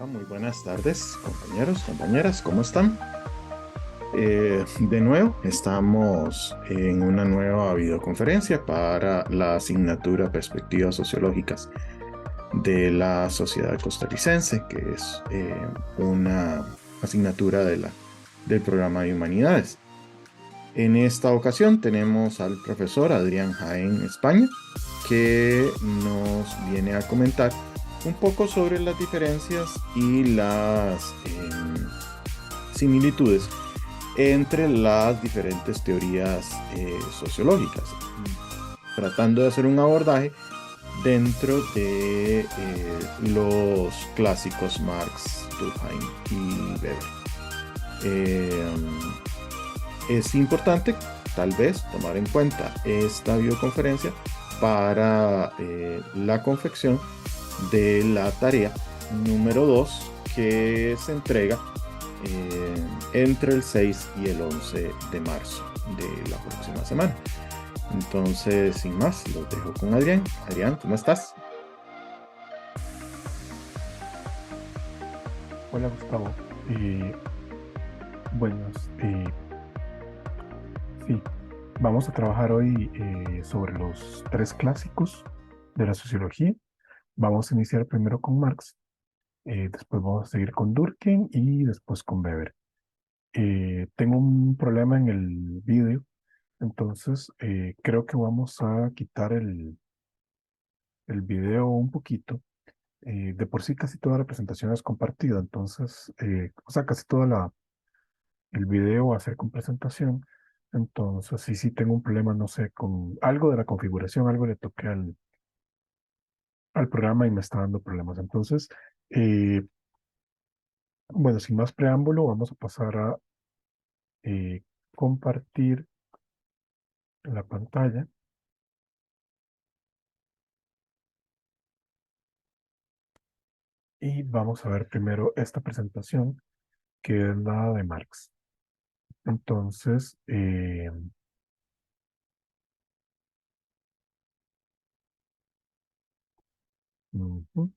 Muy buenas tardes, compañeros, compañeras, ¿cómo están? De nuevo, estamos en una nueva videoconferencia para la asignatura Perspectivas Sociológicas de la Sociedad Costarricense, que es una asignatura del programa de Humanidades. En esta ocasión tenemos al profesor Adrián Jaén España, que nos viene a comentar un poco sobre las diferencias y las similitudes entre las diferentes teorías sociológicas, tratando de hacer un abordaje dentro de los clásicos Marx, Durkheim y Weber. Eh, es importante, tal vez, tomar en cuenta esta videoconferencia para la confección de la tarea número 2 que se entrega entre el 6 y el 11 de marzo de la próxima semana. Entonces, sin más, los dejo con Adrián. Adrián, ¿cómo estás? Hola Gustavo. Buenos, sí, vamos a trabajar hoy sobre los tres clásicos de la sociología. Vamos a iniciar primero con Marx, después vamos a seguir con Durkheim y después con Weber. Tengo un problema en el vídeo, entonces creo que vamos a quitar el video un poquito. De por sí casi toda la presentación es compartida, entonces, o sea, casi toda el video va a ser con presentación. Entonces, sí tengo un problema, no sé, con algo de la configuración, algo le toqué al programa y me está dando problemas. Entonces, eh, bueno, sin más preámbulo, vamos a pasar a eh, compartir la pantalla y vamos a ver primero esta presentación, que es la de Marx. Entonces, ujú.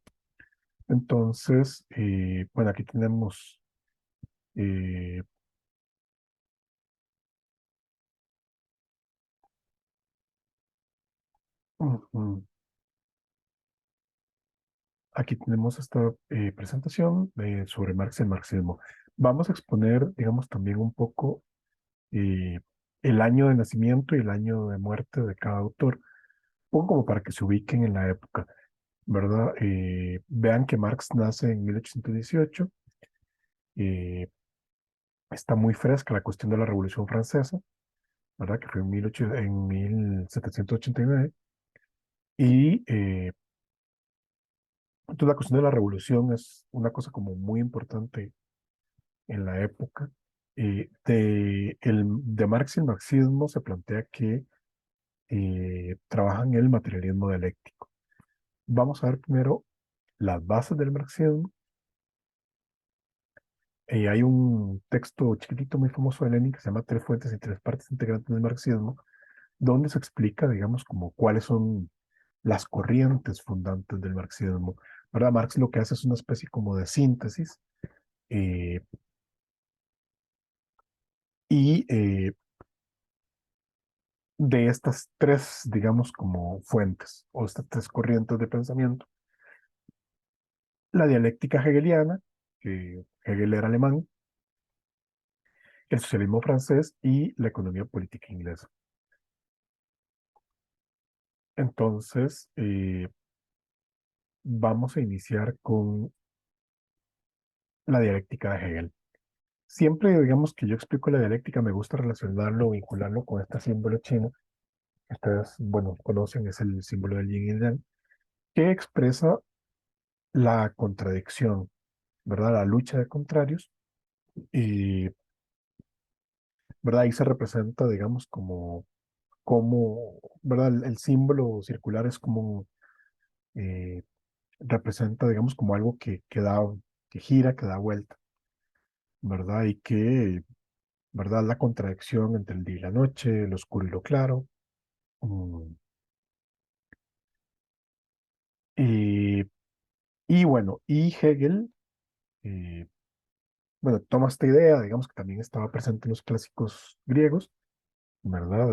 Entonces, bueno, aquí tenemos eh, ujú. Aquí tenemos esta presentación sobre Marx y el marxismo. Vamos a exponer, digamos, también un poco eh, el año de nacimiento y el año de muerte de cada autor, un poco como para que se ubiquen en la época, ¿verdad? Vean que Marx nace en 1818, eh, está muy fresca la cuestión de la Revolución Francesa, ¿verdad? Que fue en 1789, y entonces la cuestión de la revolución es una cosa como muy importante en la época. De Marx y el marxismo se plantea que trabajan el materialismo dialéctico. Vamos a ver primero las bases del marxismo. Hay un texto chiquitito muy famoso de Lenin que se llama Tres fuentes y tres partes integrantes del marxismo, donde se explica, digamos, como cuáles son las corrientes fundantes del marxismo. ¿Verdad? Marx lo que hace es una especie como de síntesis eh, y de estas tres, digamos, como fuentes o estas tres corrientes de pensamiento. La dialéctica hegeliana, que Hegel era alemán, el socialismo francés y la economía política inglesa. Entonces, vamos a iniciar con la dialéctica de Hegel. Siempre, digamos, que yo explico la dialéctica, me gusta relacionarlo, vincularlo con este símbolo chino. Ustedes, bueno, conocen, es el símbolo del yin y el yang, que expresa la contradicción, ¿verdad? La lucha de contrarios. Y ¿verdad? Ahí se representa, digamos, como ¿verdad? El símbolo circular es como, eh, representa, digamos, como algo que gira, que da vuelta, ¿verdad? Y que, ¿verdad? La contradicción entre el día y la noche, lo oscuro y lo claro. Mm, y, y bueno, y Hegel, eh, bueno, toma esta idea, digamos que también estaba presente en los clásicos griegos, ¿verdad?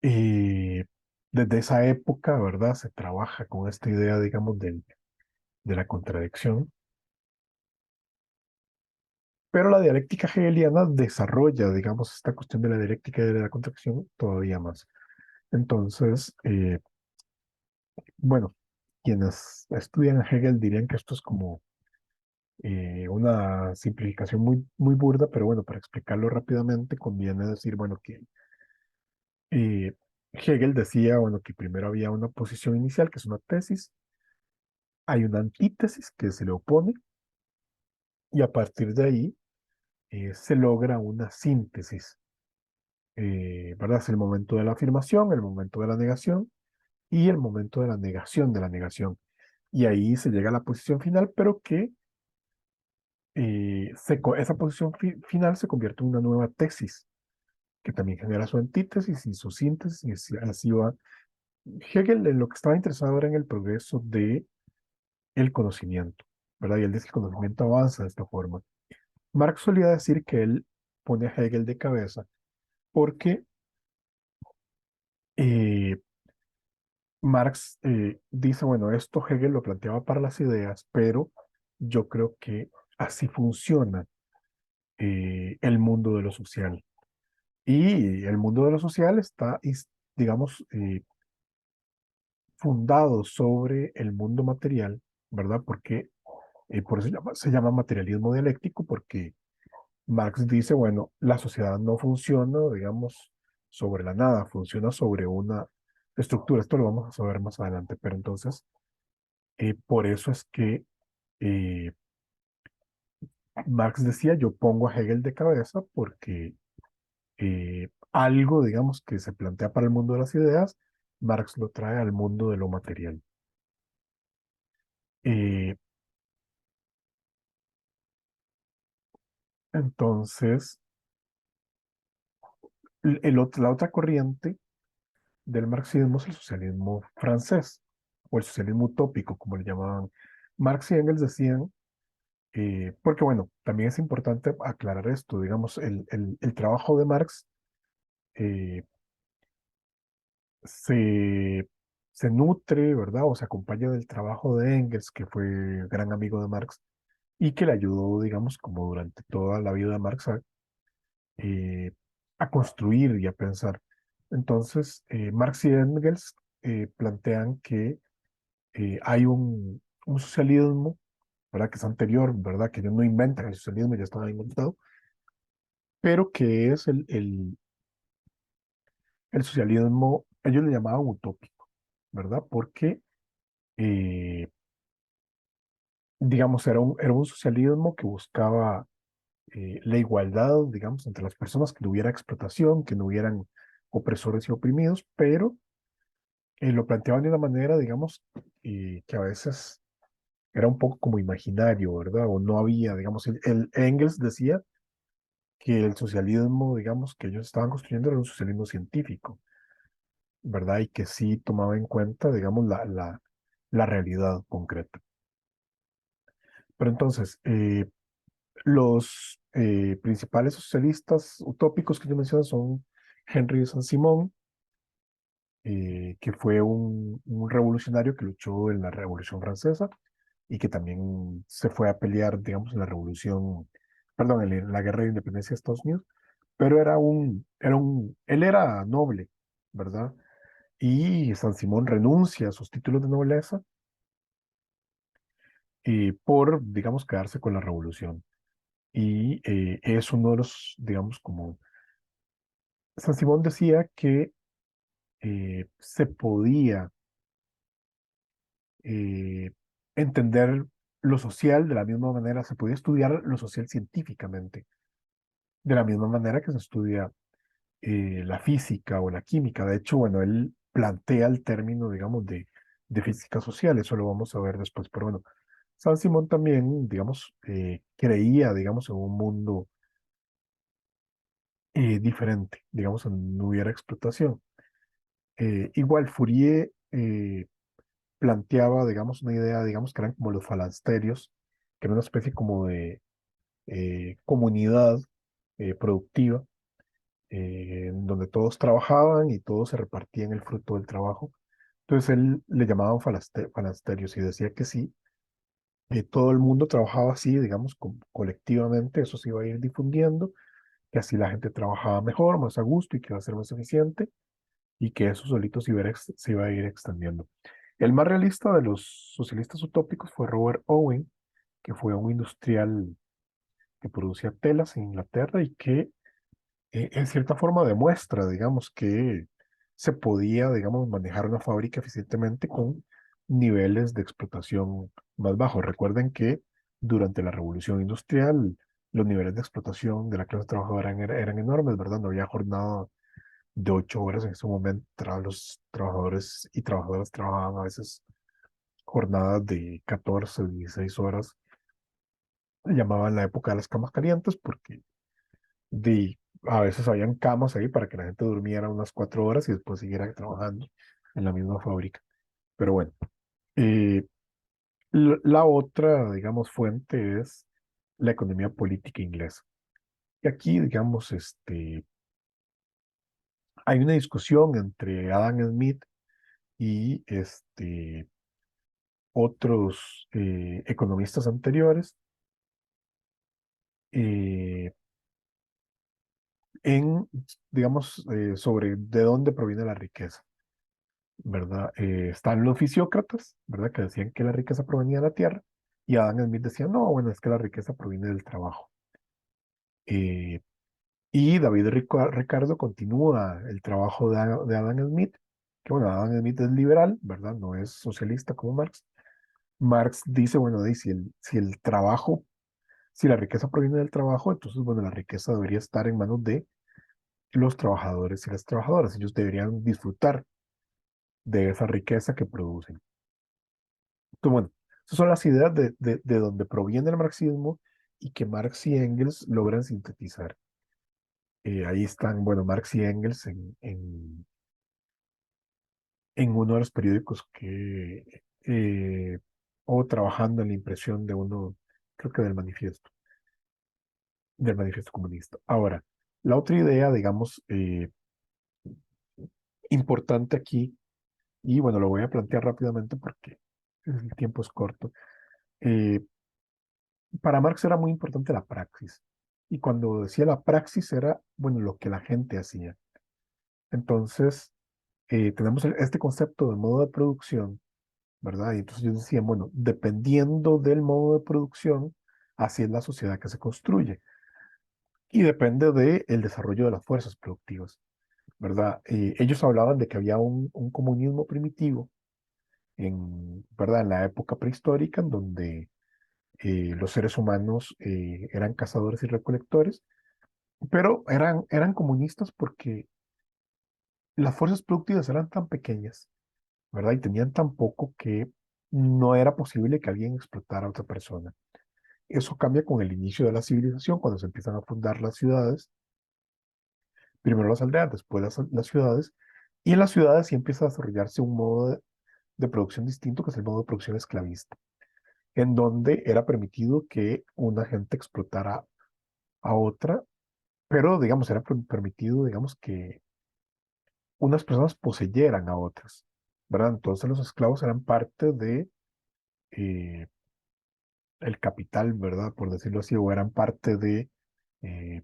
Eh, desde esa época, ¿verdad? Se trabaja con esta idea, digamos, de la contradicción, pero la dialéctica hegeliana desarrolla, digamos, esta cuestión de la dialéctica y de la contradicción todavía más. Entonces, bueno, quienes estudian a Hegel dirían que esto es como una simplificación muy, muy burda, pero bueno, para explicarlo rápidamente conviene decir, bueno, que eh, Hegel decía, bueno, que primero había una posición inicial, que es una tesis, hay una antítesis que se le opone, y a partir de ahí se logra una síntesis, ¿verdad? Es el momento de la afirmación, el momento de la negación y el momento de la negación de la negación. Y ahí se llega a la posición final, pero que esa posición final se convierte en una nueva tesis, que también genera su antítesis y su síntesis, y así va. Hegel en lo que estaba interesado era en el progreso de el conocimiento, ¿verdad? Y él dice que el conocimiento avanza de esta forma. Marx solía decir que él pone a Hegel de cabeza porque eh, Marx dice, bueno, esto Hegel lo planteaba para las ideas, pero yo creo que así funciona el mundo de lo social. Y el mundo de lo social está, digamos, fundado sobre el mundo material, ¿verdad? Porque por eso se llama materialismo dialéctico, porque Marx dice, bueno, la sociedad no funciona, digamos, sobre la nada, funciona sobre una estructura. Esto lo vamos a saber más adelante, pero entonces, por eso es que eh, Marx decía, yo pongo a Hegel de cabeza porque algo, digamos, que se plantea para el mundo de las ideas, Marx lo trae al mundo de lo material. Eh, entonces, la otra corriente del marxismo es el socialismo francés, o el socialismo utópico, como le llamaban. Marx y Engels decían, porque bueno, también es importante aclarar esto, digamos, el trabajo de Marx eh, se, se nutre, ¿verdad? O se acompaña del trabajo de Engels, que fue gran amigo de Marx, y que le ayudó, digamos, como durante toda la vida de Marx eh, a construir y a pensar. Entonces, Marx y Engels plantean que hay un socialismo, ¿verdad? Que es anterior, ¿verdad? Que ellos no inventan el socialismo, ya estaba inventado, pero que es el socialismo, ellos le llamaban utópico, ¿verdad? Porque, eh, digamos, era un socialismo que buscaba la igualdad, digamos, entre las personas, que no hubiera explotación, que no hubieran opresores y oprimidos, pero lo planteaban de una manera, digamos, que a veces era un poco como imaginario, ¿verdad? O no había, digamos, el Engels decía que el socialismo, digamos, que ellos estaban construyendo era un socialismo científico, ¿verdad? Y que sí tomaba en cuenta, digamos, la realidad concreta. Pero entonces, los principales socialistas utópicos que yo menciono son Henry de Saint-Simon, que fue un revolucionario que luchó en la Revolución Francesa y que también se fue a pelear, digamos, en la Revolución, perdón, en la Guerra de Independencia de Estados Unidos, pero él era noble, ¿verdad? Y San Simón renuncia a sus títulos de nobleza por, digamos, quedarse con la revolución. Y es uno de los, digamos, como San Simón decía que se podía eh, entender lo social de la misma manera, se podía estudiar lo social científicamente, de la misma manera que se estudia la física o la química. De hecho, bueno, él plantea el término, digamos, de física social, eso lo vamos a ver después, pero bueno, San Simón también, digamos, creía, digamos, en un mundo diferente, digamos, donde no hubiera explotación. Igual Fourier planteaba, digamos, una idea, digamos, que eran como los falansterios, que era una especie como de comunidad productiva, en donde todos trabajaban y todos se repartían el fruto del trabajo. Entonces él le llamaban falansterios y decía que sí, todo el mundo trabajaba así, digamos, colectivamente, eso se iba a ir difundiendo, que así la gente trabajaba mejor, más a gusto y que iba a ser más eficiente y que eso solito se iba a ir extendiendo. El más realista de los socialistas utópicos fue Robert Owen, que fue un industrial que producía telas en Inglaterra y que en cierta forma demuestra, digamos, que se podía, digamos, manejar una fábrica eficientemente con niveles de explotación más bajos. Recuerden que durante la revolución industrial los niveles de explotación de la clase trabajadora eran enormes, ¿verdad? No había jornada de 8 horas en ese momento. Los trabajadores y trabajadoras trabajaban a veces jornadas de 14, 16 horas. Le llamaban la época de las camas calientes porque de, a veces habían camas ahí para que la gente durmiera unas 4 horas y después siguiera trabajando en la misma fábrica. Pero bueno, eh, la otra, digamos, fuente es la economía política inglesa. Y aquí, digamos, hay una discusión entre Adam Smith y otros economistas anteriores eh, en, digamos, sobre de dónde proviene la riqueza. ¿Verdad? Están los fisiócratas, ¿verdad? Que decían que la riqueza provenía de la tierra, y Adam Smith decía, no, bueno, es que la riqueza proviene del trabajo. Eh, y David Ricardo continúa el trabajo de Adam Smith, que bueno, Adam Smith es liberal, ¿verdad? No es socialista como Marx. Marx dice, bueno, dice, si el trabajo, si la riqueza proviene del trabajo, entonces, bueno, la riqueza debería estar en manos de los trabajadores y las trabajadoras. Ellos deberían disfrutar de esa riqueza que producen. Entonces, bueno, esas son las ideas de donde proviene el marxismo y que Marx y Engels logran sintetizar. Ahí están, bueno, Marx y Engels en uno de los periódicos o trabajando en la impresión de uno, creo que del manifiesto comunista. Ahora, la otra idea, digamos, importante aquí, y bueno, lo voy a plantear rápidamente porque el tiempo es corto. eh, para Marx era muy importante la praxis. Y cuando decía la praxis era, bueno, lo que la gente hacía. Entonces, tenemos este concepto de modo de producción, ¿verdad? Y entonces ellos decían, bueno, dependiendo del modo de producción, así es la sociedad que se construye. Y depende del desarrollo de las fuerzas productivas, ¿verdad? Ellos hablaban de que había un comunismo primitivo ¿verdad? En la época prehistórica, en donde los seres humanos eran cazadores y recolectores, pero eran comunistas porque las fuerzas productivas eran tan pequeñas, ¿verdad? Y tenían tan poco que no era posible que alguien explotara a otra persona. Eso cambia con el inicio de la civilización, cuando se empiezan a fundar las ciudades, primero las aldeas, después las ciudades, y en las ciudades sí empieza a desarrollarse un modo de producción distinto, que es el modo de producción esclavista, en donde era permitido que una gente explotara a otra, pero digamos, era permitido, digamos, que unas personas poseyeran a otras, ¿verdad? Entonces los esclavos eran parte de eh, el capital, ¿verdad? Por decirlo así, o eran parte eh,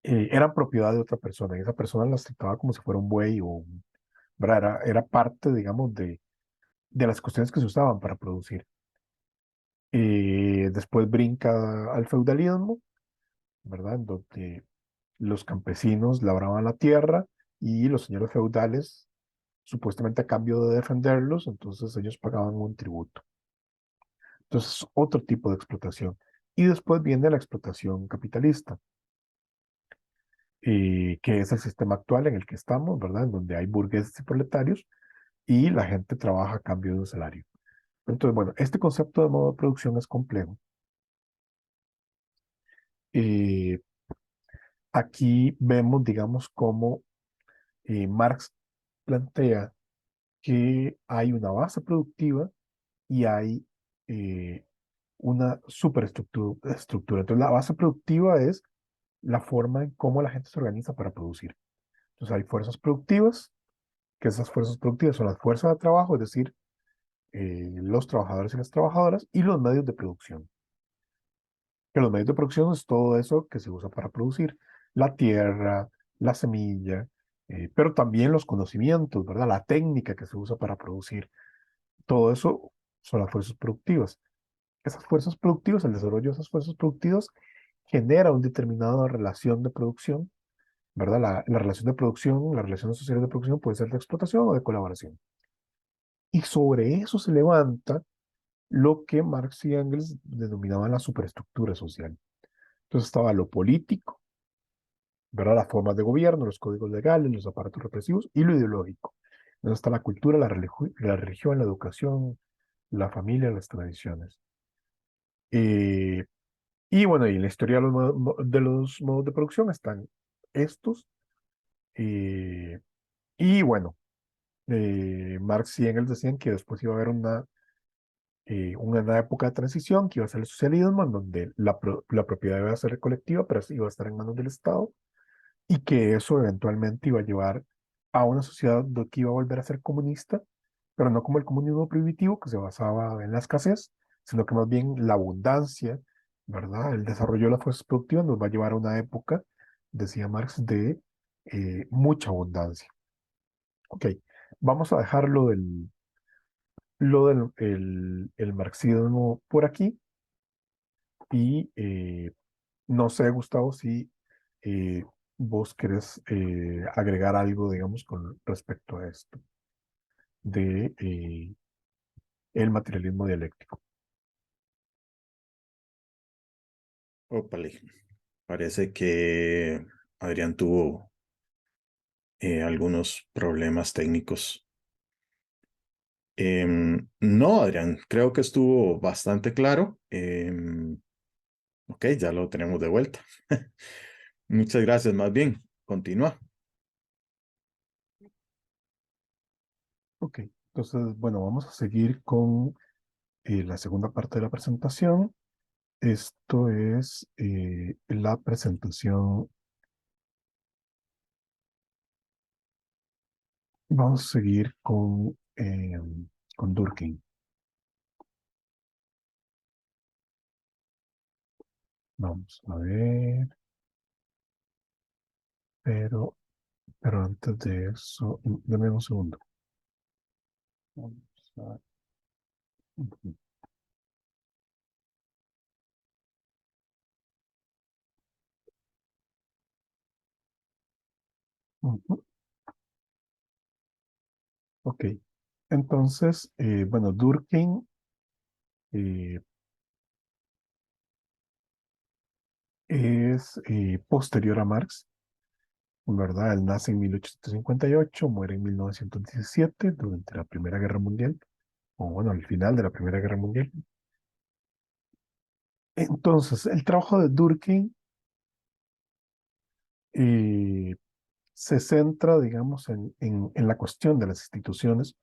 eran propiedad de otra persona, y esa persona las trataba como si fuera un buey ¿verdad? Era parte, digamos, de las cuestiones que se usaban para producir. Después brinca al feudalismo, ¿verdad? En donde los campesinos labraban la tierra y los señores feudales, supuestamente a cambio de defenderlos, entonces ellos pagaban un tributo. Entonces, otro tipo de explotación. Y después viene la explotación capitalista, que es el sistema actual en el que estamos, ¿verdad? En donde hay burgueses y proletarios y la gente trabaja a cambio de un salario. Entonces, bueno, este concepto de modo de producción es complejo. Eh, Aquí vemos, digamos, cómo Marx plantea que hay una base productiva y hay eh, una superestructura. Entonces, la base productiva es la forma en cómo la gente se organiza para producir. Entonces, hay fuerzas productivas, que esas fuerzas productivas son las fuerzas de trabajo, es decir, los trabajadores y las trabajadoras, y los medios de producción. Que los medios de producción es todo eso que se usa para producir: la tierra, la semilla, pero también los conocimientos, ¿verdad? La técnica que se usa para producir. Todo eso son las fuerzas productivas. Esas fuerzas productivas, el desarrollo de esas fuerzas productivas genera una determinada relación de producción, ¿verdad? La relación de producción, las relaciones sociales de producción puede ser de explotación o de colaboración. Y sobre eso se levanta lo que Marx y Engels denominaban la superestructura social. Entonces estaba lo político, ¿verdad? Las formas de gobierno, los códigos legales, los aparatos represivos y lo ideológico. Entonces está la cultura, la religión, la educación, la familia, las tradiciones. Eh, y bueno, y en la historia de de los modos de producción están estos. eh, y bueno, Marx y Engels decían que después iba a haber una época de transición, que iba a ser el socialismo, en donde la propiedad iba a ser colectiva, pero iba a estar en manos del Estado, y que eso eventualmente iba a llevar a una sociedad que iba a volver a ser comunista, pero no como el comunismo primitivo, que se basaba en la escasez, sino que más bien la abundancia, ¿verdad? El desarrollo de las fuerzas productivas nos va a llevar a una época, decía Marx, de mucha abundancia. Ok, vamos a dejar el marxismo por aquí y no sé, Gustavo, si eh, vos querés agregar algo, digamos, con respecto a esto de el materialismo dialéctico. Ópale, parece que Adrián tuvo algunos problemas técnicos. No, Adrián, creo que estuvo bastante claro. Ok, ya lo tenemos de vuelta. Muchas gracias, más bien. Continúa. Ok, entonces, bueno, vamos a seguir con la segunda parte de la presentación. Esto es la presentación. Vamos a seguir con Durkheim. Vamos a ver, pero, pero antes de eso, dame un segundo. Vamos a- ujú, ujú. Ok, entonces, bueno, Durkheim eh, es posterior a Marx, ¿verdad? Él nace en 1858, muere en 1917 durante la Primera Guerra Mundial, o bueno, al final de la Primera Guerra Mundial. Entonces, el trabajo de Durkheim eh, se centra, digamos, en la cuestión de las instituciones.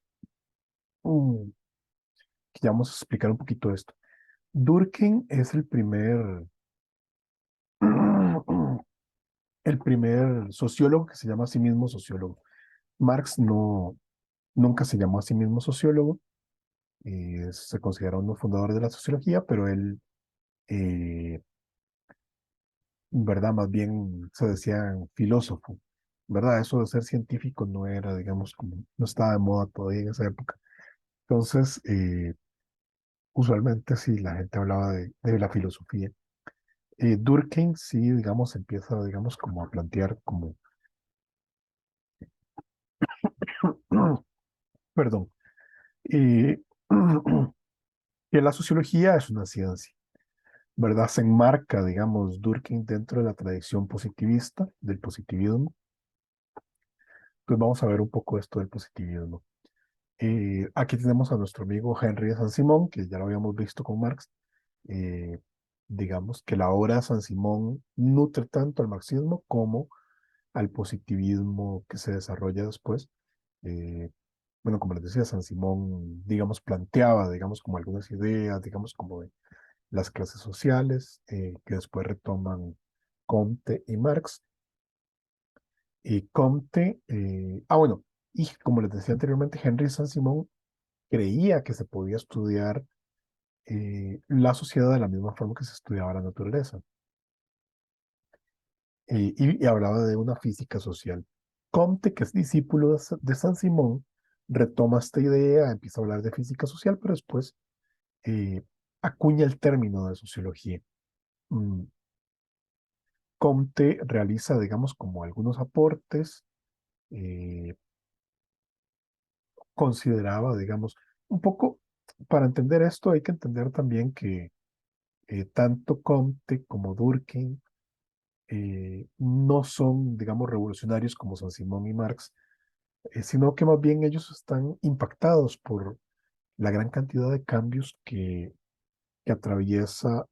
Mm, que ya vamos a explicar un poquito esto. Durkheim es el primer sociólogo que se llama a sí mismo sociólogo. Marx nunca se llamó a sí mismo sociólogo, se considera uno fundador de la sociología, pero él, eh, ¿verdad? Más bien se decía filósofo, ¿verdad? Eso de ser científico no era, digamos, como, no estaba de moda todavía en esa época. Entonces, usualmente sí, la gente hablaba de la filosofía. Durkheim sí, digamos, empieza, digamos, como a plantear como, perdón, eh, que la sociología es una ciencia, ¿verdad? Se enmarca, digamos, Durkheim dentro de la tradición positivista, del positivismo. Pues vamos a ver un poco esto del positivismo. Aquí tenemos a nuestro amigo Henry de Saint-Simon, que ya lo habíamos visto con Marx. Eh, digamos que la obra de Saint-Simon nutre tanto al marxismo como al positivismo que se desarrolla después. bueno, como les decía, San Simón, digamos, planteaba, digamos, como algunas ideas, digamos, como de las clases sociales, que después retoman Comte y Marx. Y Comte, bueno, y como les decía anteriormente, Henry Saint-Simon creía que se podía estudiar la sociedad de la misma forma que se estudiaba la naturaleza. Y hablaba de una física social. Comte, que es discípulo de Saint-Simon, retoma esta idea, empieza a hablar de física social, pero después eh, acuña el término de sociología. Mm, Comte realiza, digamos, como algunos aportes, eh, consideraba, digamos, un poco, para entender esto hay que entender también que tanto Comte como Durkheim no son, digamos, revolucionarios como San Simón y Marx, sino que más bien ellos están impactados por la gran cantidad de cambios que atraviesa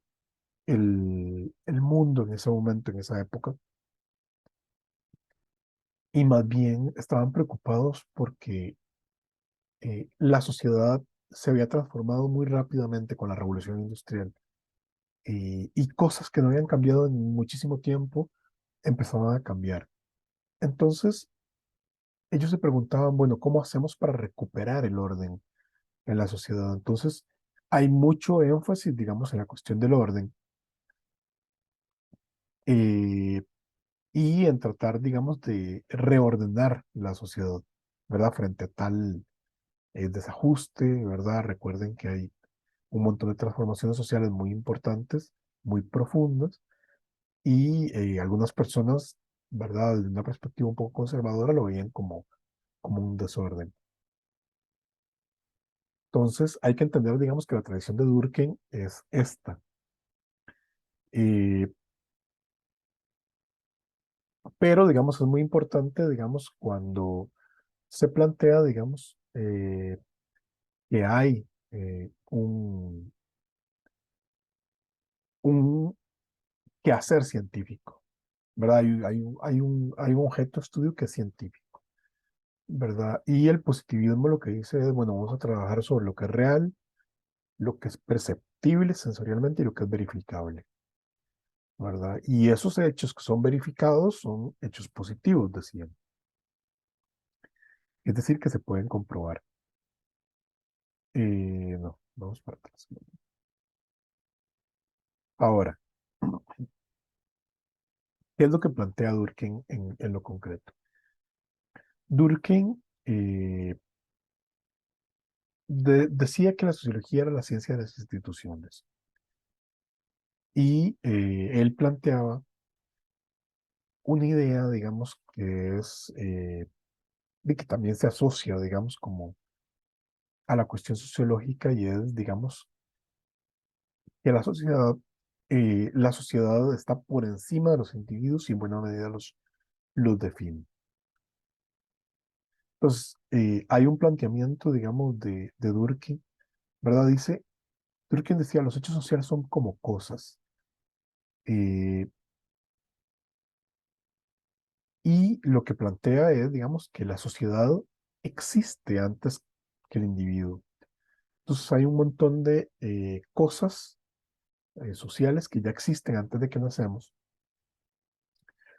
el mundo en ese momento, en esa época, y más bien estaban preocupados porque la sociedad se había transformado muy rápidamente con la revolución industrial y cosas que no habían cambiado en muchísimo tiempo empezaban a cambiar. Entonces, ellos se preguntaban, bueno, ¿cómo hacemos para recuperar el orden en la sociedad? Entonces, hay mucho énfasis, digamos, en la cuestión del orden eh, y en tratar, digamos, de reordenar la sociedad, ¿verdad? Frente a tal desajuste, ¿verdad? Recuerden que hay un montón de transformaciones sociales muy importantes, muy profundas, y algunas personas, ¿verdad? Desde una perspectiva un poco conservadora lo veían como un desorden. Entonces, hay que entender, digamos, que la tradición de Durkheim es esta. Eh, pero, digamos, es muy importante, digamos, cuando se plantea, digamos, que hay un quehacer científico, ¿verdad? Hay un objeto de estudio que es científico, ¿verdad? Y el positivismo lo que dice es, bueno, vamos a trabajar sobre lo que es real, lo que es perceptible sensorialmente y lo que es verificable, ¿verdad? Y esos hechos que son verificados son hechos positivos, decían. Es decir, que se pueden comprobar. No, vamos para atrás. Ahora, ¿qué es lo que plantea Durkheim en lo concreto? Durkheim decía que la sociología era la ciencia de las instituciones y él planteaba una idea, digamos, que es de que también se asocia, digamos, como a la cuestión sociológica y es, digamos, que la sociedad está por encima de los individuos y en buena medida los define. Entonces, hay un planteamiento, digamos, de Durkheim, ¿verdad? Durkheim decía, los hechos sociales son como cosas. eh, y lo que plantea es, digamos, que la sociedad existe antes que el individuo. Entonces, hay un montón de cosas sociales que ya existen antes de que nacemos,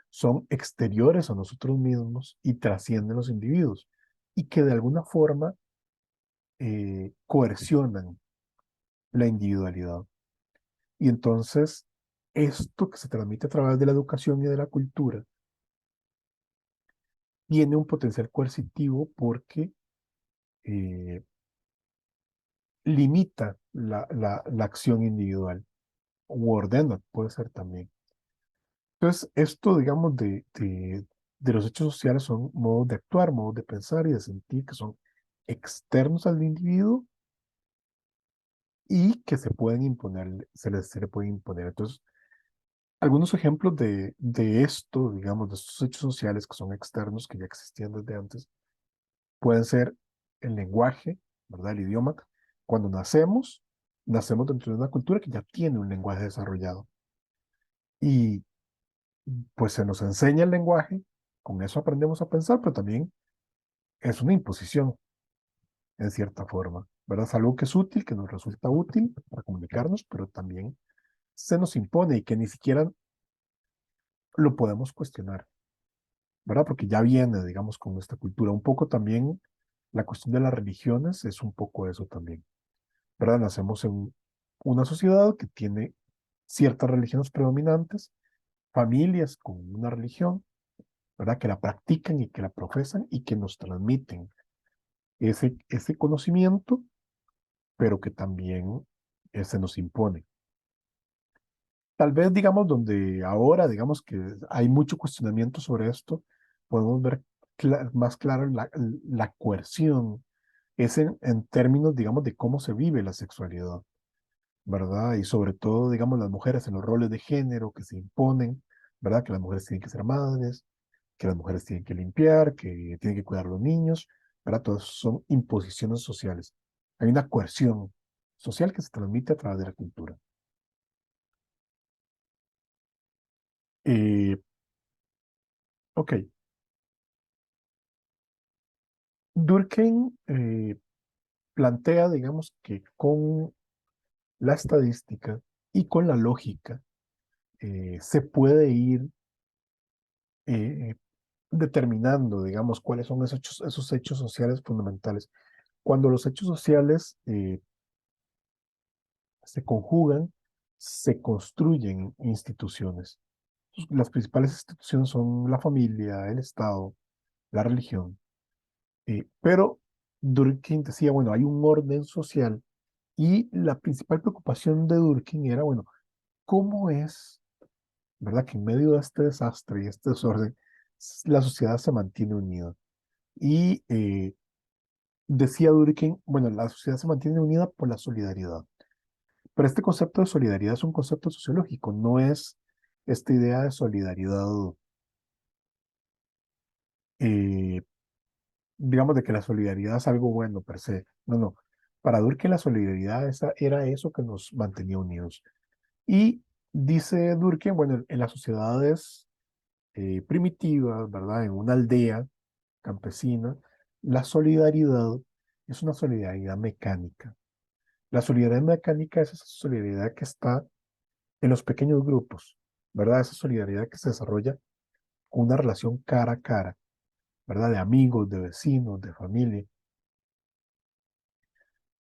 son exteriores a nosotros mismos y trascienden los individuos y que de alguna forma coercionan la individualidad. Y entonces, esto que se transmite a través de la educación y de la cultura tiene un potencial coercitivo porque eh, limita la acción individual o ordena, puede ser también. Entonces, esto, digamos, de los hechos sociales son modos de actuar, modos de pensar y de sentir que son externos al individuo y que se pueden imponer, se le pueden imponer. Entonces, algunos ejemplos de esto, digamos, de estos hechos sociales que son externos, que ya existían desde antes, pueden ser el lenguaje, ¿verdad? El idioma. Cuando nacemos dentro de una cultura que ya tiene un lenguaje desarrollado. Y pues se nos enseña el lenguaje, con eso aprendemos a pensar, pero también es una imposición. en cierta forma, ¿verdad? Es algo que es útil, que nos resulta útil para comunicarnos, pero también se nos impone y que ni siquiera lo podemos cuestionar, ¿verdad? Porque ya viene, digamos, con esta cultura. Un poco también la cuestión de las religiones es un poco eso también, ¿verdad? Nacemos en una sociedad que tiene ciertas religiones predominantes, familias con una religión, ¿verdad? Que la practican y que la profesan y que nos transmiten ese conocimiento, pero que también se nos impone. Tal vez, digamos, donde ahora, digamos que hay mucho cuestionamiento sobre esto, podemos ver más claro la coerción, es en términos, digamos, de cómo se vive la sexualidad, ¿verdad? Y sobre todo, digamos, las mujeres en los roles de género que se imponen, ¿verdad? Que las mujeres tienen que ser madres, que las mujeres tienen que limpiar, que tienen que cuidar a los niños, ¿verdad? Todas son imposiciones sociales. Hay una coerción social que se transmite a través de la cultura. Eh, ok, Durkheim plantea, digamos, que con la estadística y con la lógica se puede ir eh, determinando, digamos, cuáles son esos hechos sociales fundamentales. Cuando los hechos sociales se conjugan, se construyen instituciones. Las principales instituciones son la familia, el Estado, la religión. Pero Durkheim decía, bueno, hay un orden social y la principal preocupación de Durkheim era, bueno, ¿cómo es, verdad, que en medio de este desastre y este desorden, la sociedad se mantiene unida? Y decía Durkheim, bueno, la sociedad se mantiene unida por la solidaridad. Pero este concepto de solidaridad es un concepto sociológico, no es esta idea de solidaridad, eh, digamos, de que la solidaridad es algo bueno per se. No, no. Para Durkheim la solidaridad era eso que nos mantenía unidos. Y dice Durkheim, bueno, en las sociedades primitivas, ¿verdad? En una aldea campesina, la solidaridad es una solidaridad mecánica. La solidaridad mecánica es esa solidaridad que está en los pequeños grupos, ¿verdad? Esa solidaridad que se desarrolla con una relación cara a cara, ¿verdad? De amigos, de vecinos, de familia.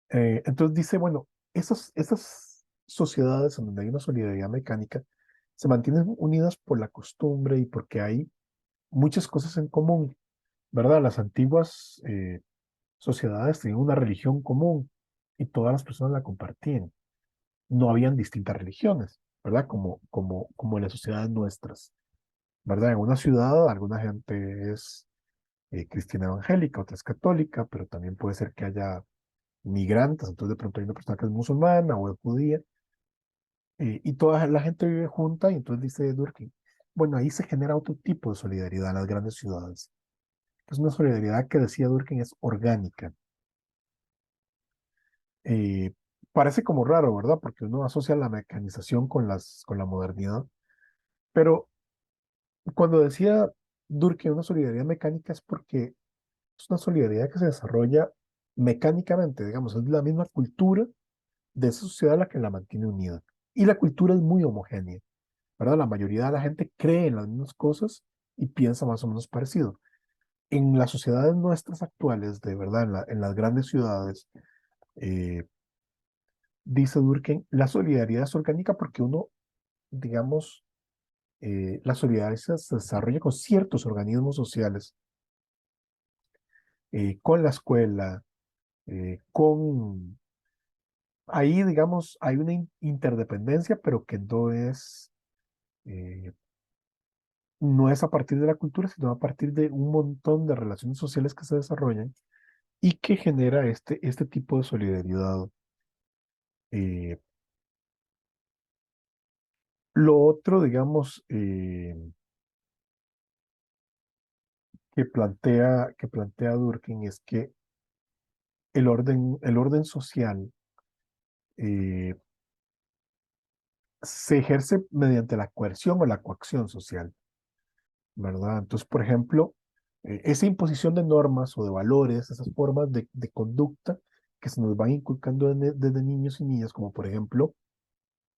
Entonces dice, bueno, esas sociedades en donde hay una solidaridad mecánica se mantienen unidas por la costumbre y porque hay muchas cosas en común, ¿verdad? Las antiguas sociedades tenían una religión común y todas las personas la compartían. No habían distintas religiones, ¿verdad? Como en las sociedades nuestras, ¿verdad? En una ciudad alguna gente es cristiana evangélica, otra es católica, pero también puede ser que haya migrantes, entonces de pronto hay una persona que es musulmana o es judía, y toda la gente vive junta, y entonces dice Durkheim, bueno, ahí se genera otro tipo de solidaridad en las grandes ciudades. Es una solidaridad que decía Durkheim es orgánica. Eh, Parece como raro, ¿verdad? Porque uno asocia la mecanización con la modernidad, pero cuando decía Durkheim una solidaridad mecánica es porque es una solidaridad que se desarrolla mecánicamente, digamos, es la misma cultura de esa sociedad la que la mantiene unida. Y la cultura es muy homogénea, ¿verdad? La mayoría de la gente cree en las mismas cosas y piensa más o menos parecido. En las sociedades nuestras actuales, de verdad, en las grandes ciudades, eh, dice Durkheim, la solidaridad es orgánica porque uno, digamos, la solidaridad se desarrolla con ciertos organismos sociales, con la escuela, con... Ahí, digamos, hay una interdependencia, pero que eh, no es a partir de la cultura, sino a partir de un montón de relaciones sociales que se desarrollan y que genera este tipo de solidaridad. Eh, lo otro, digamos, que plantea Durkheim es que el orden social eh, se ejerce mediante la coerción o la coacción social, ¿verdad? Entonces, por ejemplo, esa imposición de normas o de valores, esas formas de conducta que se nos van inculcando desde niños y niñas, como por ejemplo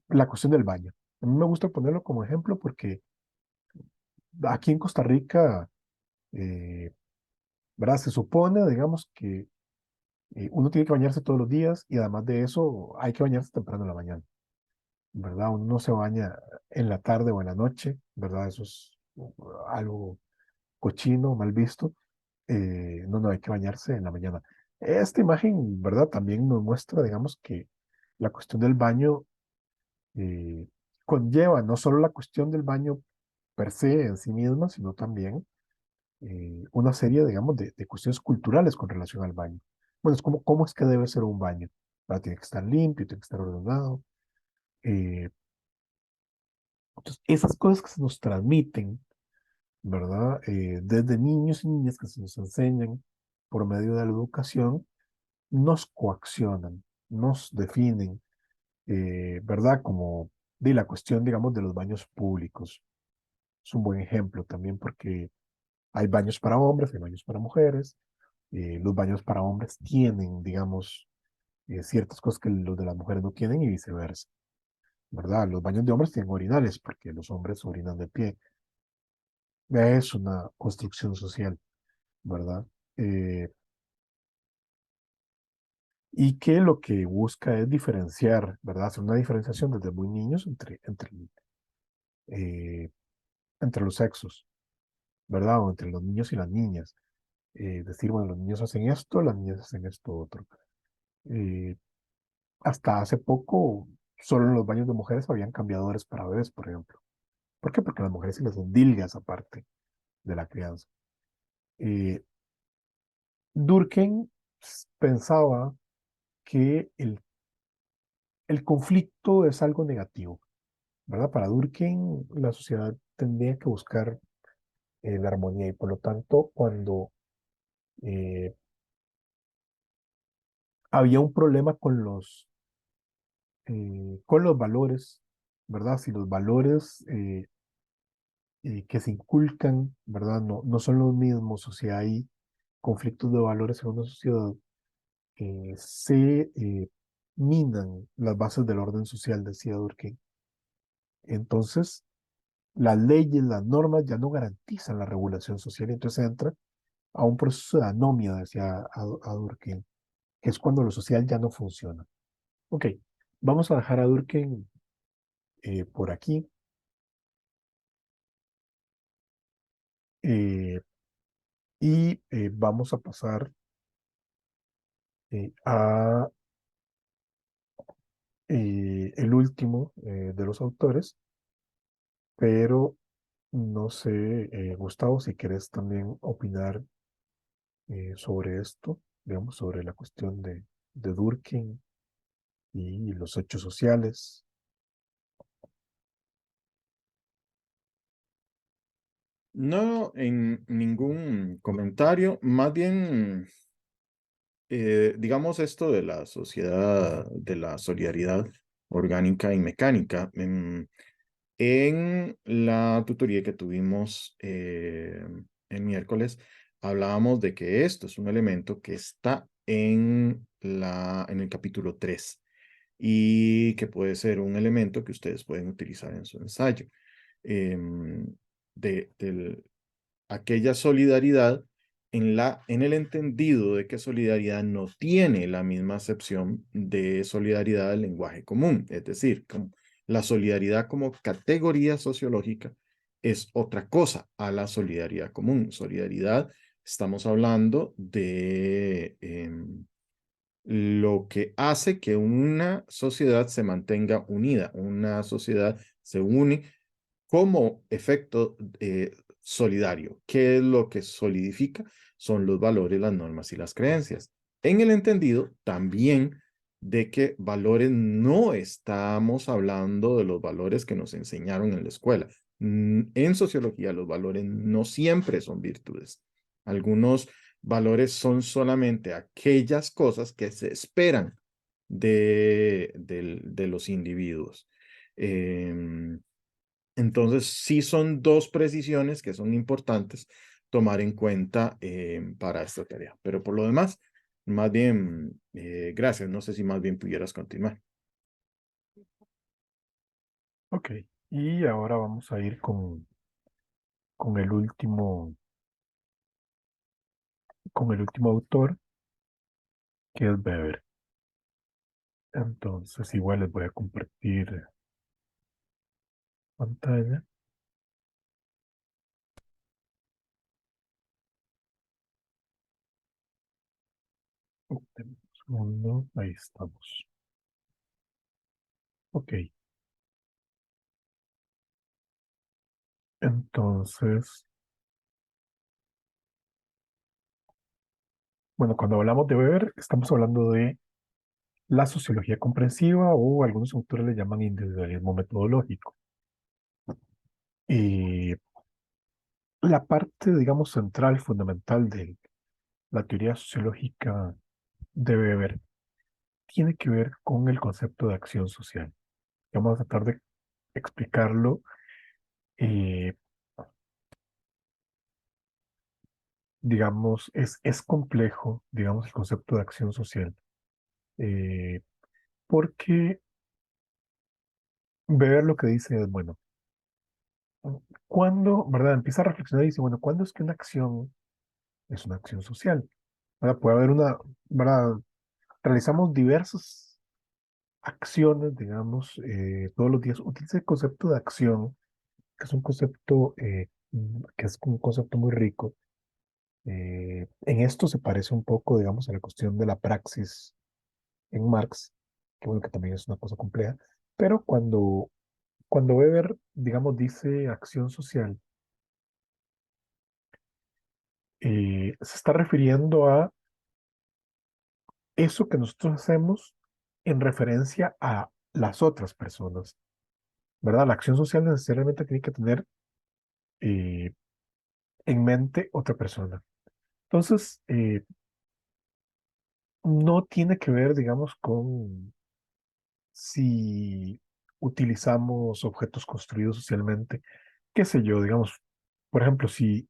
la cuestión del baño. A mí me gusta ponerlo como ejemplo porque aquí en Costa Rica, eh, ¿verdad? Se supone, digamos, que uno tiene que bañarse todos los días y además de eso hay que bañarse temprano en la mañana, ¿verdad? Uno no se baña en la tarde o en la noche, ¿verdad? Eso es algo cochino, mal visto. No, no, hay que bañarse en la mañana. Esta imagen, ¿verdad? También nos muestra, digamos, que la cuestión del baño eh, conlleva no solo la cuestión del baño per se en sí misma, sino también una serie, digamos, de cuestiones culturales con relación al baño. Bueno, es como, ¿cómo es que debe ser un baño? ¿Verdad? Tiene que estar limpio, tiene que estar ordenado. eh, entonces, esas cosas que se nos transmiten, ¿verdad? Desde niños y niñas que se nos enseñan por medio de la educación, nos coaccionan, nos definen, ¿verdad? Como de la cuestión, digamos, de los baños públicos. Es un buen ejemplo también porque hay baños para hombres, hay baños para mujeres. Los baños para hombres tienen, digamos, ciertas cosas que los de las mujeres no tienen y viceversa, ¿verdad? Los baños de hombres tienen orinales porque los hombres orinan de pie. Es una construcción social, ¿verdad? Eh, y que lo que busca es diferenciar, ¿verdad? Hacer una diferenciación desde muy niños eh, entre los sexos, ¿verdad? O entre los niños y las niñas. Decir, bueno, los niños hacen esto, las niñas hacen esto otro. Eh, Hasta hace poco, solo en los baños de mujeres habían cambiadores para bebés, por ejemplo. ¿Por qué? Porque a las mujeres se les endilga esa parte de la crianza. Eh, Durkheim pensaba que el conflicto es algo negativo, ¿verdad? Para Durkheim, la sociedad tendría que buscar la armonía y por lo tanto, cuando eh, había un problema con los valores, ¿verdad? Si los valores que se inculcan, ¿verdad? No, no son los mismos, o si hay conflictos de valores en una sociedad, se minan las bases del orden social, decía Durkheim. Entonces, las leyes, las normas ya no garantizan la regulación social, y entonces entra a un proceso de anomia, decía a Durkheim, que es cuando lo social ya no funciona. Ok, vamos a dejar a Durkheim por aquí eh, y vamos a pasar a el último de los autores, pero no sé, Gustavo, si quieres también opinar sobre esto, digamos, sobre la cuestión de Durkheim y los hechos sociales. No, en ningún comentario, más bien, digamos esto de la sociedad, de la solidaridad orgánica y mecánica. En la tutoría que tuvimos el miércoles, hablábamos de que esto es un elemento que está en el capítulo 3 y que puede ser un elemento que ustedes pueden utilizar en su ensayo. em, de aquella solidaridad en el entendido de que solidaridad no tiene la misma acepción de solidaridad del lenguaje común, es decir, la solidaridad como categoría sociológica es otra cosa a la solidaridad común. Solidaridad, estamos hablando de lo que hace que una sociedad se mantenga unida, una sociedad se une como efecto solidario. ¿Qué es lo que solidifica? Son los valores, las normas y las creencias. En el entendido también de que valores no estamos hablando de los valores que nos enseñaron en la escuela. En sociología los valores no siempre son virtudes. Algunos valores son solamente aquellas cosas que se esperan de los individuos. Entonces, sí son dos precisiones que son importantes tomar en cuenta para esta tarea. Pero por lo demás, más bien, gracias. No sé si más bien pudieras continuar. Ok, y ahora vamos a ir con con el último autor, que es Weber. Entonces, igual les voy a compartir pantalla. Un segundo, ahí estamos. Ok, entonces, bueno, cuando hablamos de Weber, estamos hablando de la sociología comprensiva o algunos autores le llaman individualismo metodológico. Y la parte, digamos, central, fundamental de la teoría sociológica de Weber tiene que ver con el concepto de acción social. Vamos a tratar de explicarlo. eh, digamos, es complejo, digamos, el concepto de acción social, eh, porque Weber lo que dice es, bueno, cuando, ¿verdad? Empieza a reflexionar y dice, bueno, ¿cuándo es que una acción es una acción social? ¿Verdad? Puede haber una, ¿verdad? Realizamos diversas acciones, digamos, todos los días. Utiliza el concepto de acción, que es un concepto, que es un concepto muy rico. En esto se parece un poco, digamos, a la cuestión de la praxis en Marx, que bueno, que también es una cosa compleja, pero cuando Weber, digamos, dice acción social, se está refiriendo a eso que nosotros hacemos en referencia a las otras personas, ¿verdad? La acción social necesariamente tiene que tener eh, en mente otra persona. Entonces, no tiene que ver, digamos, con si utilizamos objetos construidos socialmente, qué sé yo, digamos, por ejemplo, si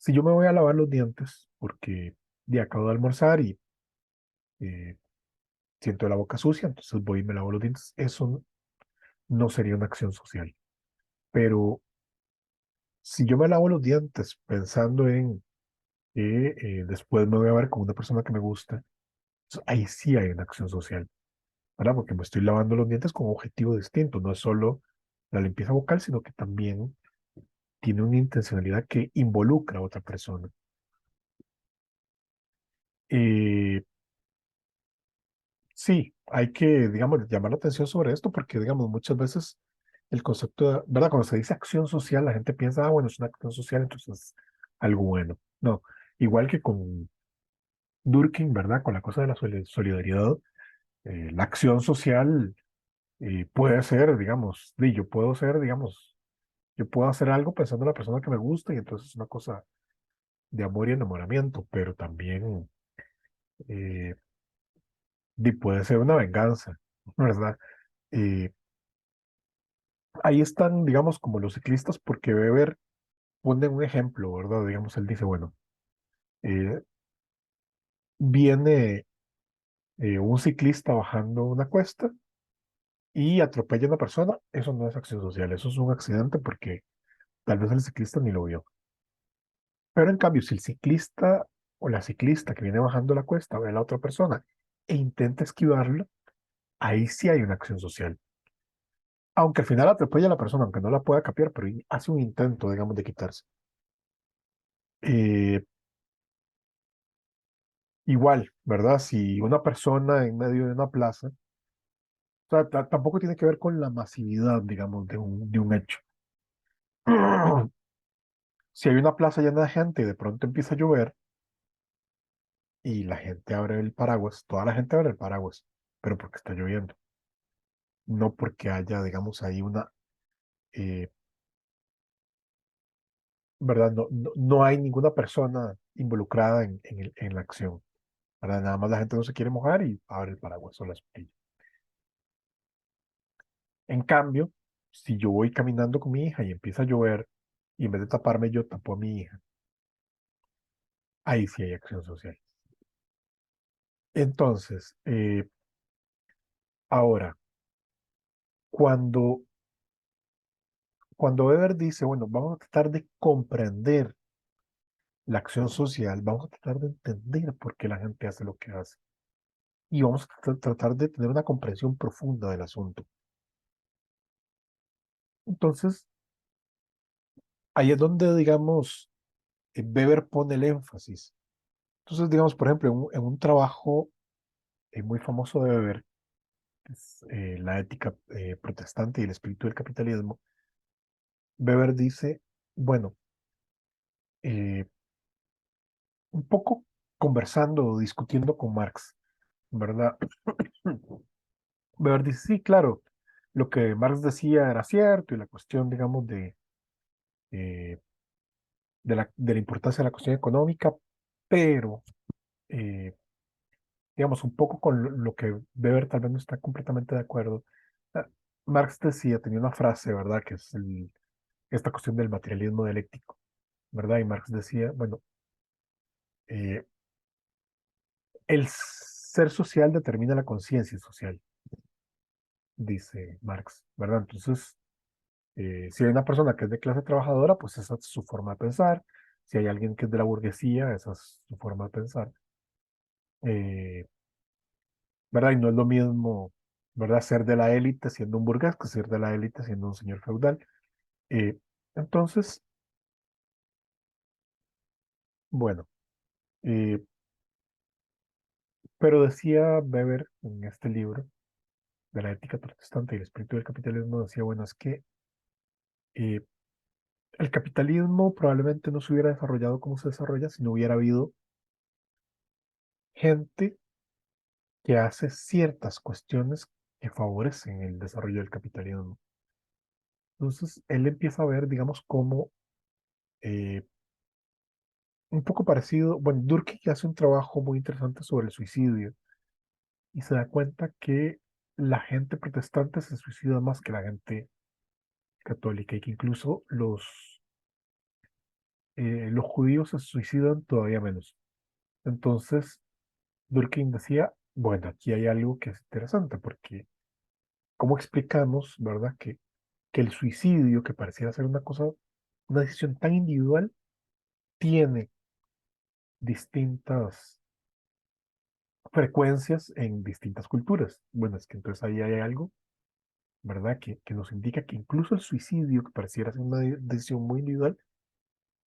yo me voy a lavar los dientes porque ya acabo de almorzar y eh, siento la boca sucia, entonces voy y me lavo los dientes, eso no sería una acción social. Pero si yo me lavo los dientes pensando en que después me voy a ver con una persona que me gusta, entonces ahí sí hay una acción social, ¿verdad? Porque me estoy lavando los dientes con un objetivo distinto, no es solo la limpieza bucal, sino que también tiene una intencionalidad que involucra a otra persona. Eh, sí, hay que, digamos, llamar la atención sobre esto porque, digamos, muchas veces el concepto, ¿verdad? Cuando se dice acción social, la gente piensa, ah, bueno, es una acción social, entonces es algo bueno. No, igual que con Durkheim, ¿verdad? Con la cosa de la solidaridad, la acción social puede ser, digamos, yo puedo ser, digamos, yo puedo hacer algo pensando en la persona que me gusta y entonces es una cosa de amor y enamoramiento, pero también eh, puede ser una venganza, ¿verdad? Eh, ahí están, digamos, como los ciclistas, porque Weber pone un ejemplo, ¿verdad? Digamos, él dice, bueno, eh, viene un ciclista bajando una cuesta y atropella a una persona, eso no es acción social, eso es un accidente porque tal vez el ciclista ni lo vio. Pero en cambio, si el ciclista o la ciclista que viene bajando la cuesta ve a la otra persona e intenta esquivarla, ahí sí hay una acción social. Aunque al final atropella a la persona, aunque no la pueda capear, pero hace un intento, digamos, de quitarse. Eh, igual, ¿verdad? Si una persona en medio de una plaza, o sea, tampoco tiene que ver con la masividad, digamos, de un hecho. Si hay una plaza llena de gente y de pronto empieza a llover y la gente abre el paraguas, toda la gente abre el paraguas, pero porque está lloviendo, no porque haya, digamos, ahí una, eh, ¿verdad? No hay ninguna persona involucrada en la acción, ¿verdad? Nada más la gente no se quiere mojar y abre el paraguas o la sombrilla. En cambio, si yo voy caminando con mi hija y empieza a llover y en vez de taparme yo tapo a mi hija, ahí sí hay acción social. Entonces, ahora, cuando, cuando Weber dice, bueno, vamos a tratar de comprender la acción social, vamos a tratar de entender por qué la gente hace lo que hace y vamos a tratar de tener una comprensión profunda del asunto. Entonces, ahí es donde, digamos, Weber pone el énfasis. Entonces, digamos, por ejemplo, en un trabajo muy famoso de Weber, que es La ética protestante y el espíritu del capitalismo, Weber dice, bueno, eh, un poco conversando o discutiendo con Marx, ¿verdad? Weber dice, sí, claro, lo que Marx decía era cierto y la cuestión, digamos, eh, de la importancia de la cuestión económica, pero, eh, digamos, un poco con lo que Weber tal vez no está completamente de acuerdo. Ah, Marx decía, tenía una frase, ¿verdad? Que es esta cuestión del materialismo dialéctico, ¿verdad? Y Marx decía, bueno, eh, el ser social determina la conciencia social, dice Marx, ¿verdad? Entonces, si hay una persona que es de clase trabajadora, pues esa es su forma de pensar. Si hay alguien que es de la burguesía, esa es su forma de pensar. Eh, ¿Verdad? Y no es lo mismo, ¿verdad? Ser de la élite siendo un burgués que ser de la élite siendo un señor feudal. Eh, entonces, bueno, eh, pero decía Weber en este libro de la ética protestante y el espíritu del capitalismo, decía, bueno, es que eh, el capitalismo probablemente no se hubiera desarrollado como se desarrolla si no hubiera habido gente que hace ciertas cuestiones que favorecen el desarrollo del capitalismo. Entonces, él empieza a ver, digamos, como eh, un poco parecido, bueno, Durkheim hace un trabajo muy interesante sobre el suicidio y se da cuenta que la gente protestante se suicida más que la gente católica y que incluso los judíos se suicidan todavía menos. Entonces, Durkheim decía, bueno, aquí hay algo que es interesante porque ¿cómo explicamos, verdad, que el suicidio, que pareciera ser una cosa, una decisión tan individual, tiene distintas frecuencias en distintas culturas? Bueno, es que entonces ahí hay algo, ¿verdad? Que nos indica que incluso el suicidio, que pareciera ser una decisión muy individual,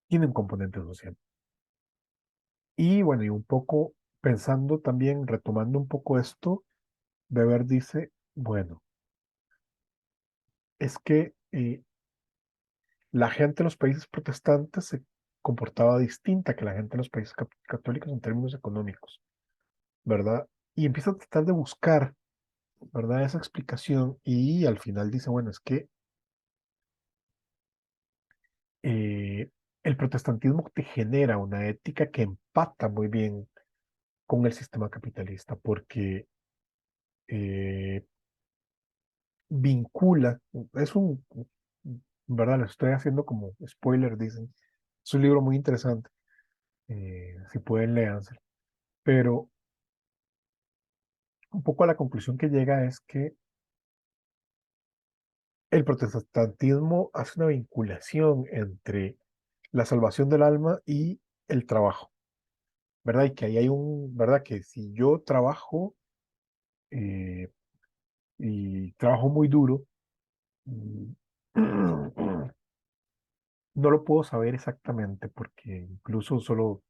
tiene un componente social. Y bueno, y un poco pensando también, retomando un poco esto, Weber dice, bueno, es que la gente en los países protestantes se comportaba distinta que la gente en los países católicos en términos económicos, ¿verdad? Y empieza a tratar de buscar, ¿verdad? Esa explicación y al final dice, bueno, es que eh, el protestantismo te genera una ética que empata muy bien con el sistema capitalista porque eh, vincula, es un, ¿verdad? Lo estoy haciendo como spoiler, dicen. Es un libro muy interesante, si pueden leánselo. Pero un poco a la conclusión que llega es que el protestantismo hace una vinculación entre la salvación del alma y el trabajo, ¿verdad? Y que ahí hay ¿verdad? Que si yo trabajo eh, y trabajo muy duro, mm, no lo puedo saber exactamente porque incluso solo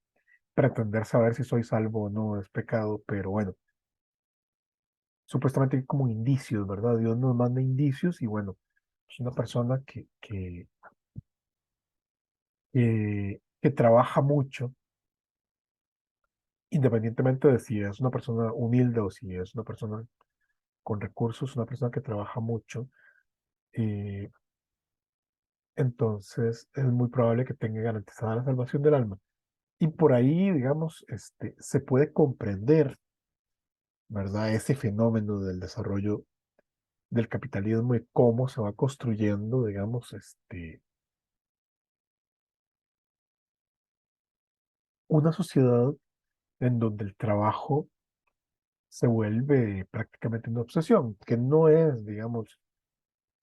pretender saber si soy salvo o no es pecado, pero bueno, supuestamente hay como indicios, ¿verdad? Dios nos manda indicios y bueno, es una persona que trabaja mucho, independientemente de si es una persona humilde o si es una persona con recursos, una persona que trabaja mucho, eh, entonces es muy probable que tenga garantizada la salvación del alma. Y por ahí, digamos, se puede comprender, ¿verdad? Ese fenómeno del desarrollo del capitalismo y cómo se va construyendo, digamos, una sociedad en donde el trabajo se vuelve prácticamente una obsesión, que no es, digamos,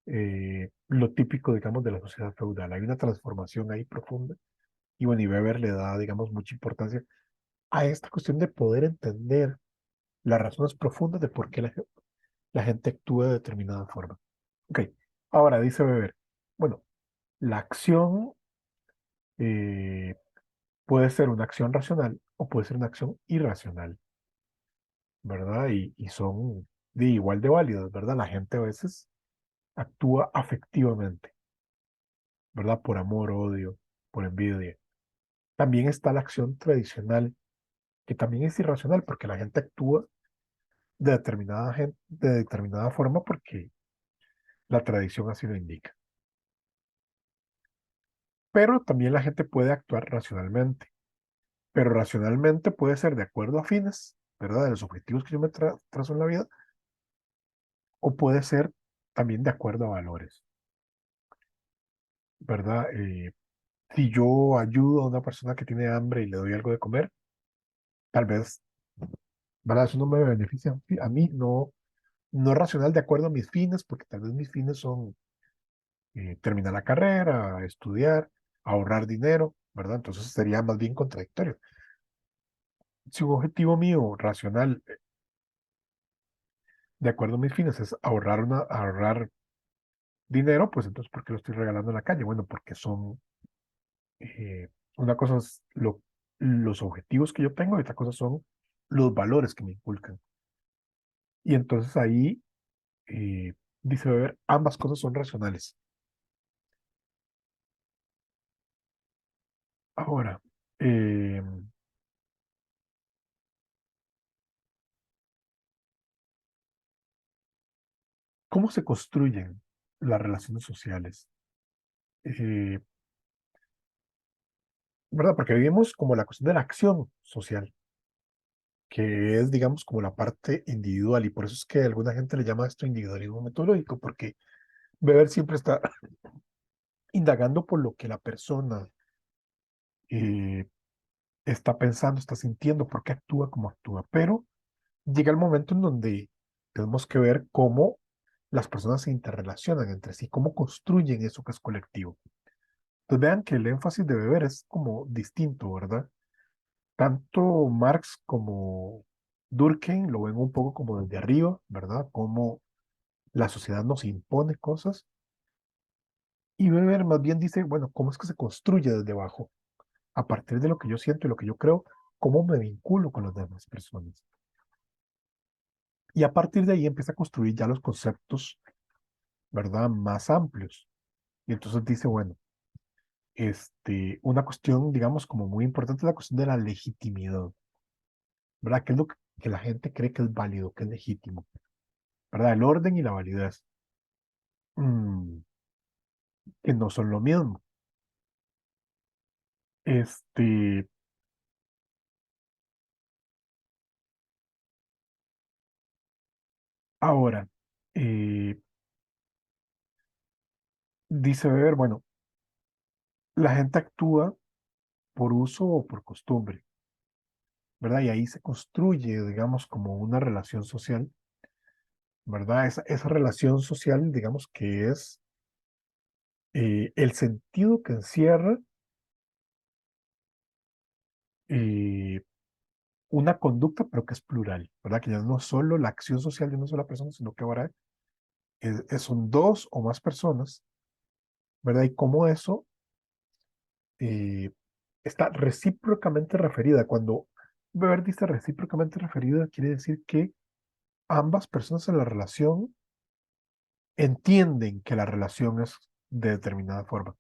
lo típico, digamos, de la sociedad feudal. Hay una transformación ahí profunda. Y bueno, y Weber le da, digamos, mucha importancia a esta cuestión de poder entender las razones profundas de por qué la gente actúa de determinada forma. Ok, ahora dice Weber, bueno, la acción eh, puede ser una acción racional o puede ser una acción irracional, ¿verdad? Y son de igual de válidas, ¿verdad? La gente a veces actúa afectivamente, ¿verdad? Por amor, odio, por envidia. También está la acción tradicional, que también es irracional porque la gente actúa de determinada forma porque la tradición así lo indica. Pero también la gente puede actuar racionalmente, pero racionalmente puede ser de acuerdo a fines, ¿verdad? De los objetivos que yo me trazo en la vida, o puede ser también de acuerdo a valores, ¿verdad? Si yo ayudo a una persona que tiene hambre y le doy algo de comer, tal vez, ¿verdad? Eso no me beneficia a mí, no, no es racional de acuerdo a mis fines, porque tal vez mis fines son terminar la carrera, estudiar, ahorrar dinero, ¿verdad? Entonces sería más bien contradictorio. Si un objetivo mío racional, de acuerdo a mis fines, es ahorrar dinero, pues entonces, ¿por qué lo estoy regalando en la calle? Bueno, porque son, una cosa es los objetivos que yo tengo y otra cosa son los valores que me inculcan. Y entonces ahí, eh, dice Weber, ambas cosas son racionales. Ahora, eh, ¿cómo se construyen las relaciones sociales? Eh, ¿Verdad? Porque vivimos como la cuestión de la acción social, que es, digamos, como la parte individual, y por eso es que alguna gente le llama esto individualismo metodológico, porque Weber siempre está indagando por lo que la persona eh, está pensando, está sintiendo, por qué actúa como actúa. Pero llega el momento en donde tenemos que ver cómo las personas se interrelacionan entre sí, cómo construyen eso que es colectivo. Entonces vean que el énfasis de Weber es como distinto, ¿verdad? Tanto Marx como Durkheim lo ven un poco como desde arriba, ¿verdad? Cómo la sociedad nos impone cosas. Y Weber más bien dice, bueno, ¿cómo es que se construye desde abajo? A partir de lo que yo siento y lo que yo creo, ¿cómo me vinculo con las demás personas? Y a partir de ahí empieza a construir ya los conceptos, ¿verdad? Más amplios. Y entonces dice, bueno, una cuestión, digamos, como muy importante es la cuestión de la legitimidad, ¿verdad? ¿Qué es lo que la gente cree que es válido, que es legítimo? ¿Verdad? El orden y la validez, mm, que no son lo mismo. Este, ahora, eh, dice Weber, bueno, la gente actúa por uso o por costumbre, ¿verdad? Y ahí se construye, digamos, como una relación social, ¿verdad? Esa relación social, digamos, que es el sentido que encierra eh, una conducta, pero que es plural, ¿verdad? Que ya no es solo la acción social de una sola persona, sino que ahora son dos o más personas, ¿verdad? Y cómo eso eh, está recíprocamente referida. Cuando Weber dice recíprocamente referida, quiere decir que ambas personas en la relación entienden que la relación es de determinada forma.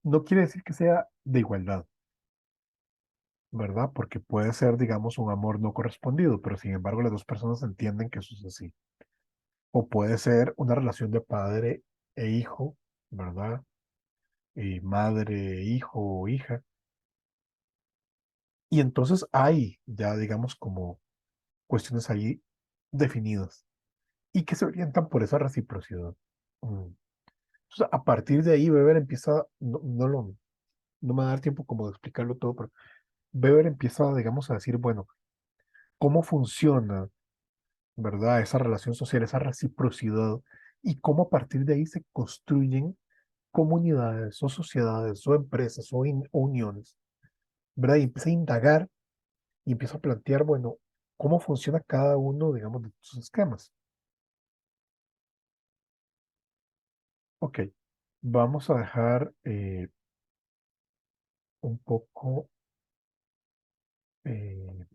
No quiere decir que sea de igualdad, ¿verdad? Porque puede ser, digamos, un amor no correspondido, pero sin embargo las dos personas entienden que eso es así. O puede ser una relación de padre e hijo, ¿verdad? Y madre, hijo o hija. Y entonces hay ya, digamos, como cuestiones ahí definidas y que se orientan por esa reciprocidad. Mm. Entonces, a partir de ahí, Weber empieza, no me va a dar tiempo como de explicarlo todo, pero Weber empieza, digamos, a decir, bueno, ¿cómo funciona, verdad, esa relación social, esa reciprocidad, y cómo a partir de ahí se construyen comunidades o sociedades o empresas o uniones, ¿verdad? Y empieza a indagar y empieza a plantear, bueno, cómo funciona cada uno, digamos, de estos esquemas. Ok, vamos a dejar un poco eh,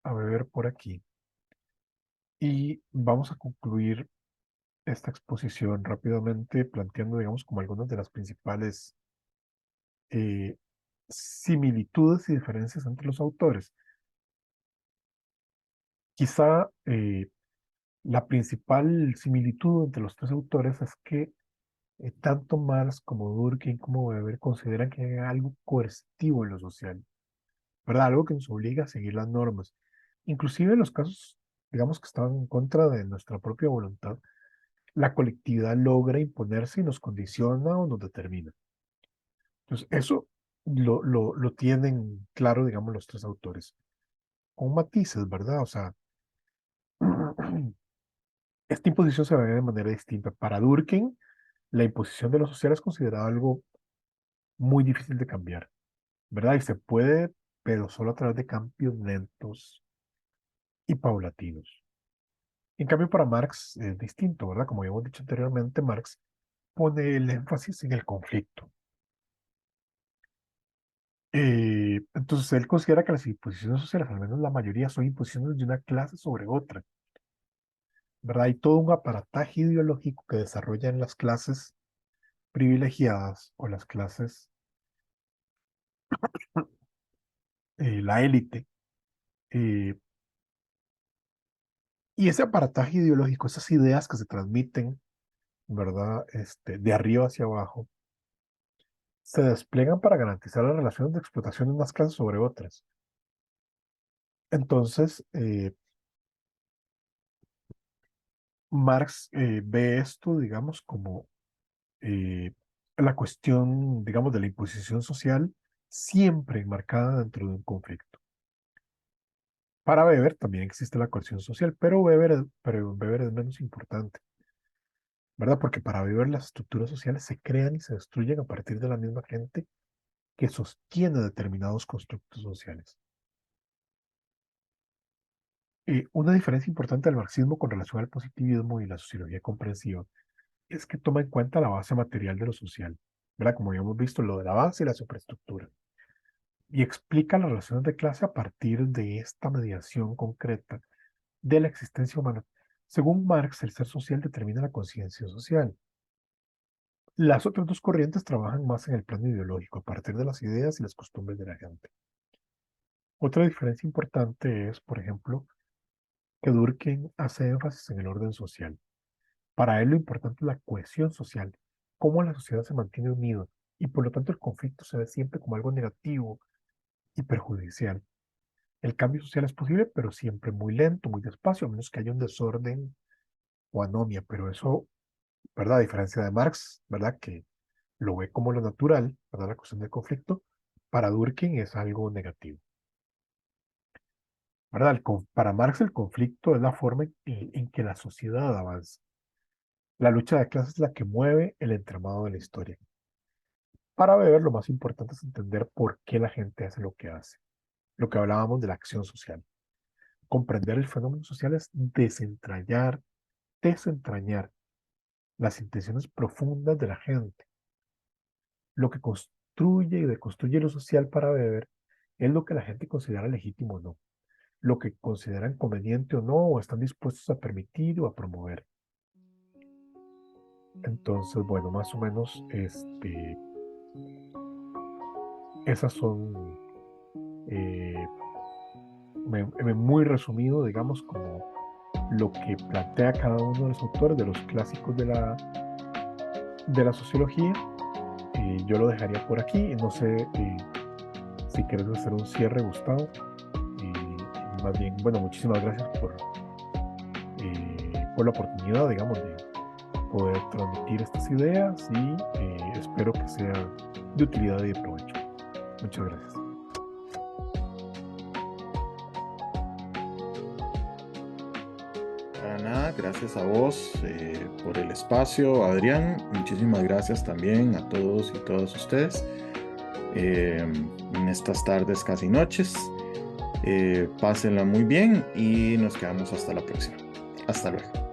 a beber por aquí y vamos a concluir esta exposición rápidamente planteando, digamos, como algunas de las principales eh, similitudes y diferencias entre los autores. Quizá la principal similitud entre los tres autores es que tanto Marx como Durkheim como Weber consideran que hay algo coercitivo en lo social, ¿verdad? Algo que nos obliga a seguir las normas. Inclusive en los casos, digamos, que están en contra de nuestra propia voluntad, la colectividad logra imponerse y nos condiciona o nos determina. Entonces, eso lo tienen claro, digamos, los tres autores, con matices, ¿verdad? O sea, esta imposición se ve de manera distinta. Para Durkheim, la imposición de lo social es considerada algo muy difícil de cambiar, ¿verdad? Y se puede, pero solo a través de cambios lentos y paulatinos. En cambio, para Marx es distinto, ¿verdad? Como habíamos dicho anteriormente, Marx pone el énfasis en el conflicto. Entonces, él considera que las imposiciones sociales, al menos la mayoría, son imposiciones de una clase sobre otra, ¿verdad? Hay todo un aparataje ideológico que desarrollan las clases privilegiadas o las clases, la élite, eh, y ese aparataje ideológico, esas ideas que se transmiten, ¿verdad? De arriba hacia abajo, se despliegan para garantizar las relaciones de explotación de unas clases sobre otras. Entonces, Marx ve esto, digamos, como eh, la cuestión, digamos, de la imposición social siempre enmarcada dentro de un conflicto. Para Weber también existe la coerción social, pero Weber es menos importante, ¿verdad? Porque para Weber las estructuras sociales se crean y se destruyen a partir de la misma gente que sostiene determinados constructos sociales. Una diferencia importante del marxismo con relación al positivismo y la sociología comprensiva es que toma en cuenta la base material de lo social, ¿verdad? Como habíamos visto, lo de la base y la superestructura, y explica las relaciones de clase a partir de esta mediación concreta de la existencia humana. Según Marx, el ser social determina la conciencia social. Las otras dos corrientes trabajan más en el plano ideológico, a partir de las ideas y las costumbres de la gente. Otra diferencia importante es, por ejemplo, que Durkheim hace énfasis en el orden social. Para él lo importante es la cohesión social, cómo la sociedad se mantiene unida, y por lo tanto el conflicto se ve siempre como algo negativo y perjudicial. El cambio social es posible, pero siempre muy lento, muy despacio, a menos que haya un desorden o anomia, pero eso, ¿verdad? A diferencia de Marx, ¿verdad? Que lo ve como lo natural, ¿verdad? La cuestión del conflicto, para Durkheim es algo negativo, ¿verdad? Para Marx el conflicto es la forma en que la sociedad avanza. La lucha de clases es la que mueve el entramado de la historia. Para Weber lo más importante es entender por qué la gente hace lo que hace, lo que hablábamos de la acción social. Comprender el fenómeno social es desentrañar las intenciones profundas de la gente. Lo que construye y deconstruye lo social para Weber es lo que la gente considera legítimo o no, lo que consideran conveniente o no, o están dispuestos a permitir o a promover. Entonces, bueno, más o menos, esas son, eh, muy resumido, digamos, como lo que plantea cada uno de los autores de los clásicos de la sociología. Yo lo dejaría por aquí. No sé si quieres hacer un cierre, Gustavo. Más bien, bueno, muchísimas gracias por la oportunidad, digamos, de poder transmitir estas ideas y espero que sea de utilidad y de provecho. Muchas gracias. Para nada, gracias a vos por el espacio, Adrián. Muchísimas gracias también a todos y todas ustedes en estas tardes, casi noches. Pásenla muy bien y nos quedamos hasta la próxima. Hasta luego.